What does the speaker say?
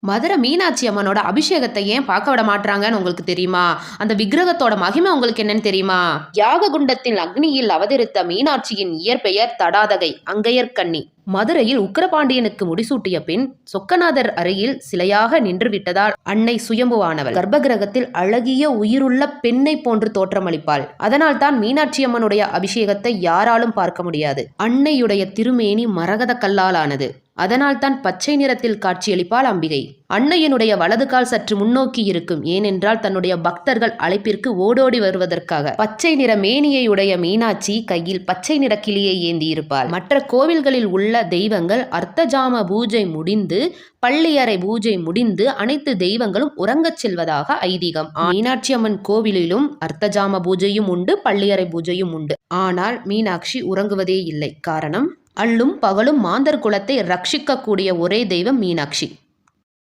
மதுரை மீனாட்சி அம்மனோட அபிஷேகத்தை ஏன் பார்க்க விட மாட்டாங்கன்னு உங்களுக்கு தெரியுமா? அந்த விக்கிரகத்தோட மகிமை உங்களுக்கு என்னன்னு தெரியுமா? யாக குண்டத்தில் அக்னியில் அவதரித்த மீனாட்சியின் இயற்பெயர் தடாதகை, அங்கையர்கண்ணி. மதுரையில் உக்கிரபாண்டியனுக்கு முடிசூட்டிய பின் சொக்கநாதர் அருகில் சிலையாக நின்று விட்டதால் அன்னை சுயம்புவானவள் கர்ப்பகிரகத்தில் அழகிய உயிருள்ள பெண்ணை போன்று தோற்றமளிப்பாள். அதனால் தான் மீனாட்சி அம்மனுடைய அபிஷேகத்தை யாராலும் பார்க்க முடியாது. அன்னையுடைய திருமேனி மரகத கல்லாலானது. அதனால் தான் பச்சை நிறத்தில் காட்சியளிப்பாள் அம்பிகை. அன்னையனுடைய வலது கால் சற்று முன்னோக்கி இருக்கும். ஏனென்றால் தன்னுடைய பக்தர்கள் அழைப்பிற்கு ஓடோடி வருவதற்காக. பச்சை நிற மேனியை உடைய மீனாட்சி கையில் பச்சை நிற கிளியை ஏந்தி இருப்பாள். மற்ற கோவில்களில் உள்ள தெய்வங்கள் அர்த்தஜாம பூஜை முடிந்து பள்ளியறை பூஜை முடிந்து அனைத்து தெய்வங்களும் உறங்கச் செல்வதாக ஐதீகம். மீனாட்சி அம்மன் கோவிலிலும் அர்த்தஜாம பூஜையும் உண்டு, பள்ளியறை பூஜையும் உண்டு. ஆனால் மீனாட்சி உறங்குவதே இல்லை. காரணம், அள்ளும் பகலும் மாந்தர் குலத்தை ரட்சிக்கக்கூடிய ஒரே தெய்வம் மீனாட்சி.